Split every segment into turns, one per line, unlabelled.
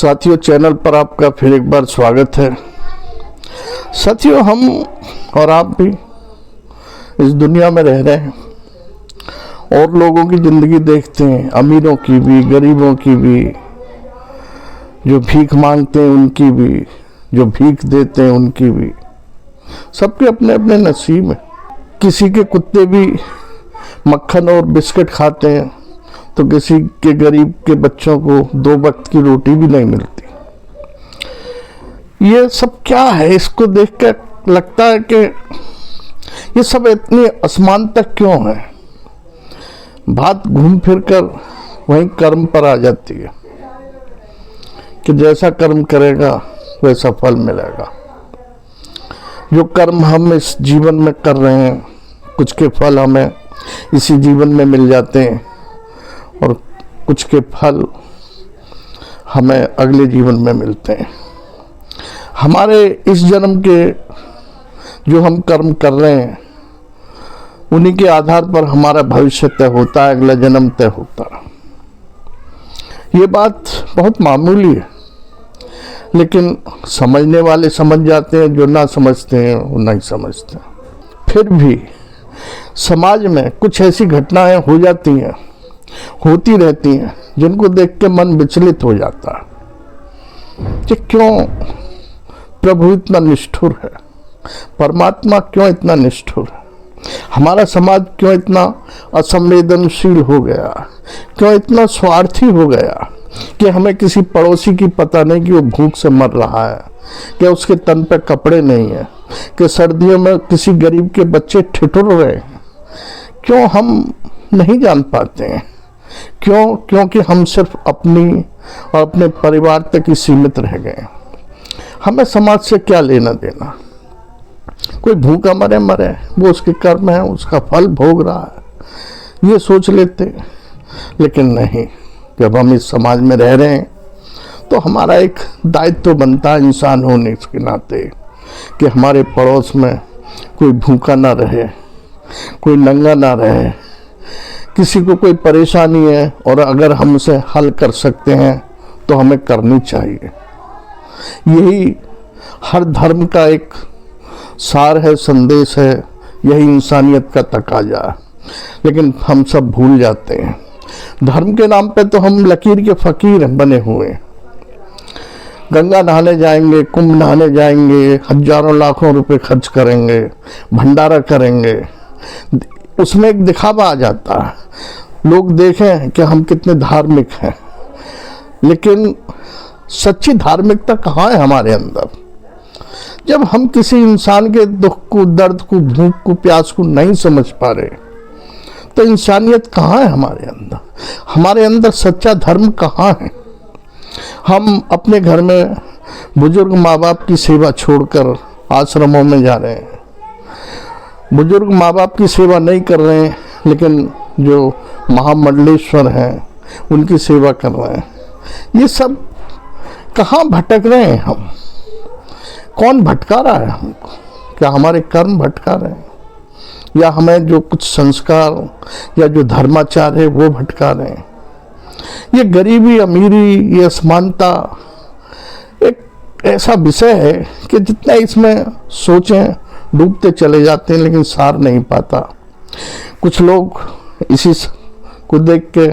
साथियों, चैनल पर आपका फिर एक बार स्वागत है। साथियों, हम और आप भी इस दुनिया में रह रहे हैं और लोगों की ज़िंदगी देखते हैं, अमीरों की भी, गरीबों की भी, जो भीख मांगते हैं उनकी भी, जो भीख देते हैं उनकी भी। सबके अपने अपने नसीब हैं। किसी के कुत्ते भी मक्खन और बिस्किट खाते हैं तो किसी के गरीब के बच्चों को 2 वक्त की रोटी भी नहीं मिलती। ये सब क्या है? इसको देखकर लगता है कि ये सब इतनी आसमान तक क्यों है। बात घूम फिर कर वहीं कर्म पर आ जाती है कि जैसा कर्म करेगा वैसा फल मिलेगा। जो कर्म हम इस जीवन में कर रहे हैं, कुछ के फल हमें इसी जीवन में मिल जाते हैं और कुछ के फल हमें अगले जीवन में मिलते हैं। हमारे इस जन्म के जो हम कर्म कर रहे हैं उन्हीं के आधार पर हमारा भविष्य तय होता है, अगला जन्म तय होता है। ये बात बहुत मामूली है, लेकिन समझने वाले समझ जाते हैं, जो ना समझते हैं वो नहीं समझते। फिर भी समाज में कुछ ऐसी घटनाएं हो जाती हैं, होती रहती हैं, जिनको देख के मन विचलित हो जाता है कि क्यों प्रभु इतना निष्ठुर है, परमात्मा क्यों इतना निष्ठुर है, हमारा समाज क्यों इतना असंवेदनशील हो गया, क्यों इतना स्वार्थी हो गया कि हमें किसी पड़ोसी की पता नहीं कि वो भूख से मर रहा है, कि उसके तन पे कपड़े नहीं है, कि सर्दियों में किसी गरीब के बच्चे ठिठुर रहे हैं। क्यों हम नहीं जान पाते हैं? क्यों? क्योंकि हम सिर्फ अपनी और अपने परिवार तक ही सीमित रह गए। हमें समाज से क्या लेना देना? कोई भूखा मरे मरे, वो उसके कर्म है, उसका फल भोग रहा है, ये सोच लेते। लेकिन नहीं, जब हम इस समाज में रह रहे हैं तो हमारा एक दायित्व बनता है इंसान होने के नाते कि हमारे पड़ोस में कोई भूखा ना रहे, कोई नंगा ना रहे, किसी को कोई परेशानी है और अगर हम उसे हल कर सकते हैं तो हमें करनी चाहिए। यही हर धर्म का एक सार है, संदेश है, यही इंसानियत का तकाजा है। लेकिन हम सब भूल जाते हैं। धर्म के नाम पे तो हम लकीर के फकीर बने हुए हैं। गंगा नहाने जाएंगे, कुंभ नहाने जाएंगे, हजारों लाखों रुपए खर्च करेंगे, भंडारा करेंगे, उसमें एक दिखावा आ जाता है, लोग देखें कि हम कितने धार्मिक हैं। लेकिन सच्ची धार्मिकता कहाँ है हमारे अंदर? जब हम किसी इंसान के दुख को, दर्द को, भूख को, प्यास को नहीं समझ पा रहे तो इंसानियत कहाँ है हमारे अंदर? हमारे अंदर सच्चा धर्म कहाँ है? हम अपने घर में बुजुर्ग माँ बाप की सेवा छोड़कर आश्रमों में जा रहे हैं, बुजुर्ग माँ बाप की सेवा नहीं कर रहे हैं, लेकिन जो महामंडलेश्वर हैं उनकी सेवा कर रहे हैं। ये सब कहाँ भटक रहे हैं हम? कौन भटका रहा है हमको? क्या हमारे कर्म भटका रहे हैं, या हमें जो कुछ संस्कार या जो धर्माचार है वो भटका रहे हैं? ये गरीबी, अमीरी, ये असमानता एक ऐसा विषय है कि जितना इसमें सोचें डूबते चले जाते हैं, लेकिन सार नहीं पाता। कुछ लोग इसी को देख के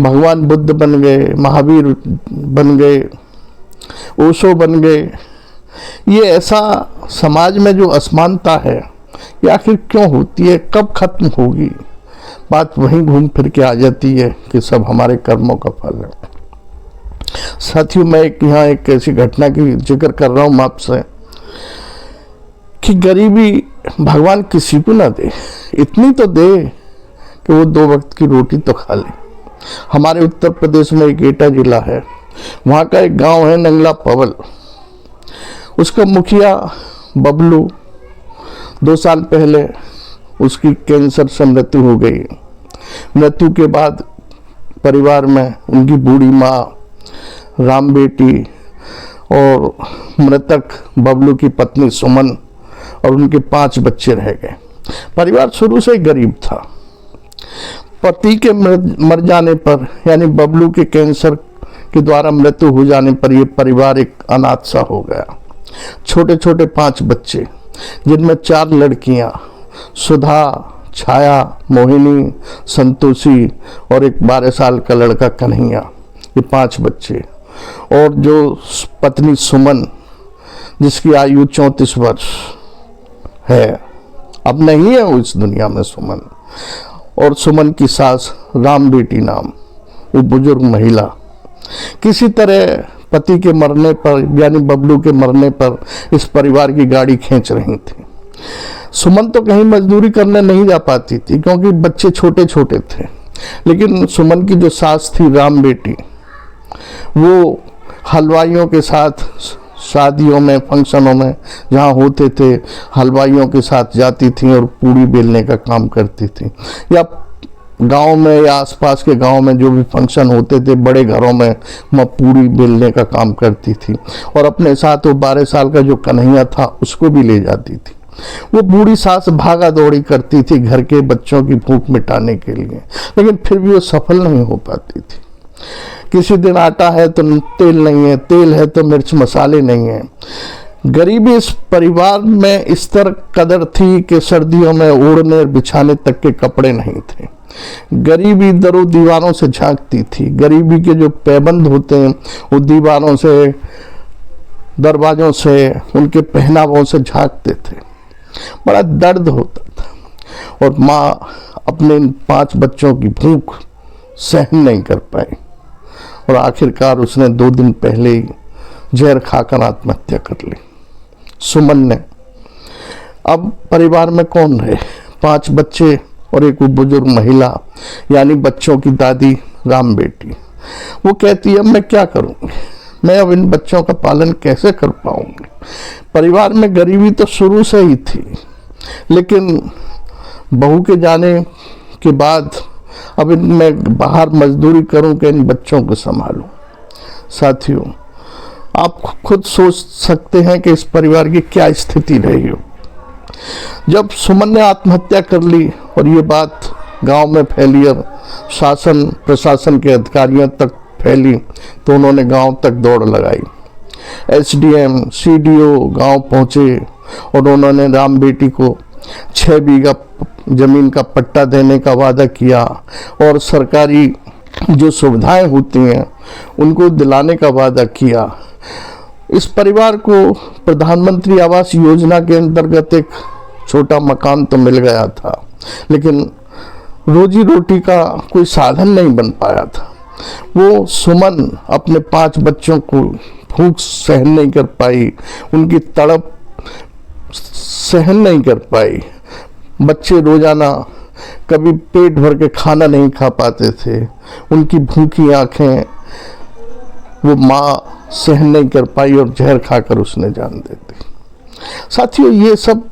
भगवान बुद्ध बन गए, महावीर बन गए, ओशो बन गए। ये ऐसा समाज में जो असमानता है ये आखिर क्यों होती है, कब खत्म होगी? बात वहीं घूम फिर के आ जाती है कि सब हमारे कर्मों का फल है। साथियों, मैं यहाँ एक ऐसी घटना की जिक्र कर रहा हूँ आपसे कि गरीबी भगवान किसी को ना दे, इतनी तो दे कि वो 2 वक्त की रोटी तो खा ले। हमारे उत्तर प्रदेश में एक एटा जिला है, वहाँ का एक गांव है नंगला पवल। उसका मुखिया बबलू, 2 साल पहले उसकी कैंसर से मृत्यु हो गई। मृत्यु के बाद परिवार में उनकी बूढ़ी माँ, राम बेटी और मृतक बबलू की पत्नी सुमन और उनके 5 बच्चे रह गए। परिवार शुरू से ही गरीब था। पति के मर जाने पर, यानी बबलू के कैंसर के द्वारा मृत्यु हो जाने पर यह परिवार एक अनाथ सा हो गया। छोटे छोटे 5 बच्चे, जिनमें 4 लड़कियां, सुधा, छाया, मोहिनी, संतोषी और एक 12 साल का लड़का कन्हैया, ये 5 बच्चे। और जो पत्नी सुमन, जिसकी आयु 34 वर्ष है, अब नहीं है वो इस दुनिया में सुमन। और सुमन की सास राम बेटी नाम, वो बुजुर्ग महिला, किसी तरह पति के मरने पर यानी बबलू के मरने पर इस परिवार की गाड़ी खींच रही थी। सुमन तो कहीं मजदूरी करने नहीं जा पाती थी क्योंकि बच्चे छोटे छोटे थे, लेकिन सुमन की जो सास थी राम बेटी, वो हलवाइयों के साथ शादियों में, फंक्शनों में जहाँ होते थे, हलवाइयों के साथ जाती थी और पूड़ी बेलने का काम करती थी। या गांव में या आसपास के गांव में जो भी फंक्शन होते थे बड़े घरों में, वह पूड़ी बेलने का काम करती थी। और अपने साथ वो 12 साल का जो कन्हैया था उसको भी ले जाती थी। वो बूढ़ी सास भागा दौड़ी करती थी घर के बच्चों की भूख मिटाने के लिए, लेकिन फिर भी वो सफल नहीं हो पाती थी। किसी दिन आटा है तो तेल नहीं है, तेल है तो मिर्च मसाले नहीं है। गरीबी इस परिवार में इस तरह कदर थी कि सर्दियों में ओढ़ने और बिछाने तक के कपड़े नहीं थे। गरीबी दरों दीवारों से झांकती थी। गरीबी के जो पैबंद होते हैं वो दीवारों से, दरवाजों से, उनके पहनावों से झांकते थे। बड़ा दर्द होता था और माँ अपने 5 बच्चों की भूख सहन नहीं कर पाई और आखिरकार उसने 2 दिन पहले ही जहर खाकर आत्महत्या कर ली। सुमन ने। अब परिवार में कौन रहे? 5 बच्चे और एक बुजुर्ग महिला, यानी बच्चों की दादी राम बेटी। वो कहती है, मैं क्या करूँगी, मैं अब इन बच्चों का पालन कैसे कर पाऊंगी? परिवार में गरीबी तो शुरू से ही थी, लेकिन बहू के जाने के बाद अब मैं बाहर मजदूरी करूं कि इन बच्चों को संभालूं। साथियों, आप खुद सोच सकते हैं कि इस परिवार की क्या स्थिति रही हो। जब सुमन ने आत्महत्या कर ली और ये बात गांव में फैली और शासन प्रशासन के अधिकारियों तक फैली, तो उन्होंने गांव तक दौड़ लगाई। एसडीएम, सीडीओ गांव पहुंचे और उन्होंने राम बेटी को 6 बीघा जमीन का पट्टा देने का वादा किया और सरकारी जो सुविधाएं होती हैं उनको दिलाने का वादा किया। इस परिवार को प्रधानमंत्री आवास योजना के अंतर्गत एक छोटा मकान तो मिल गया था, लेकिन रोजी रोटी का कोई साधन नहीं बन पाया था। वो सुमन अपने 5 बच्चों को भूख सहन नहीं कर पाई, उनकी तड़प सहन नहीं कर पाई। बच्चे रोजाना कभी पेट भर के खाना नहीं खा पाते थे, उनकी भूखी आंखें वो माँ सहन नहीं कर पाई और जहर खाकर उसने जान दे दी। साथियों, ये सब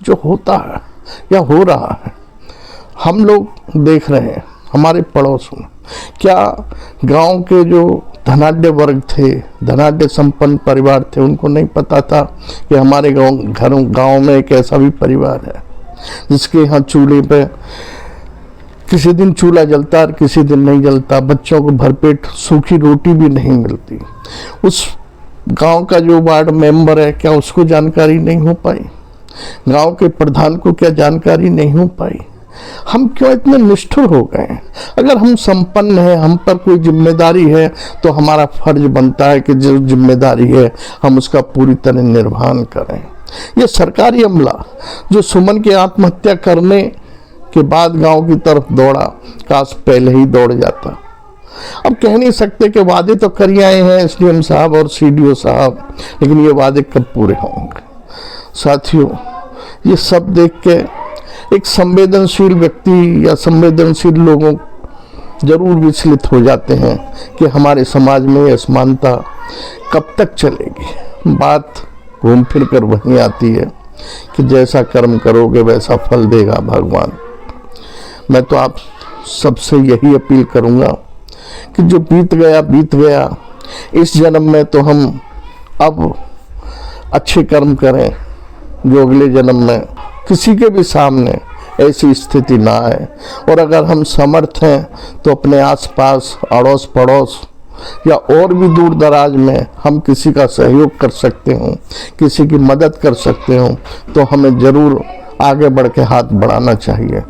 जो होता है या हो रहा है, हम लोग देख रहे हैं हमारे पड़ोस में। क्या गांव के जो धनाढ्य वर्ग थे, धनाढ्य संपन्न परिवार थे, उनको नहीं पता था कि हमारे गांव में एक ऐसा भी परिवार है जिसके यहाँ चूल्हे पे किसी दिन चूल्हा जलता और किसी दिन नहीं जलता, बच्चों को भरपेट सूखी रोटी भी नहीं मिलती। उस गांव का जो वार्ड मेंबर है, क्या उसको जानकारी नहीं हो पाई? गांव के प्रधान को क्या जानकारी नहीं हो पाई? हम क्यों इतने निष्ठुर हो गए? अगर हम संपन्न हैं, हम पर कोई जिम्मेदारी है, तो हमारा फर्ज बनता है कि जो जिम्मेदारी है हम उसका पूरी तरह निर्वहन करें। ये सरकारी अमला जो सुमन की आत्महत्या करने के बाद गांव की तरफ दौड़ा, काश पहले ही दौड़ जाता। अब कह नहीं सकते कि वादे तो कर आए हैं एसडीएम साहब और सीडीओ साहब, लेकिन ये वादे कब पूरे होंगे? साथियों, ये सब देख के एक संवेदनशील व्यक्ति या संवेदनशील लोगों जरूर विचलित हो जाते हैं कि हमारे समाज में ये असमानता कब तक चलेगी। बात घूम फिर कर वहीं आती है कि जैसा कर्म करोगे वैसा फल देगा भगवान। मैं तो आप सबसे यही अपील करूंगा कि जो बीत गया, इस जन्म में तो हम अब अच्छे कर्म करें, जो अगले जन्म में किसी के भी सामने ऐसी स्थिति ना आए। और अगर हम समर्थ हैं तो अपने आसपास, अड़ोस पड़ोस या और भी दूर दराज में हम किसी का सहयोग कर सकते हों, किसी की मदद कर सकते हों, तो हमें ज़रूर आगे बढ़ के हाथ बढ़ाना चाहिए।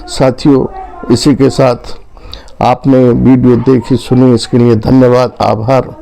साथियों, इसी के साथ आपने वीडियो देखी सुनी, इसके लिए धन्यवाद, आभार।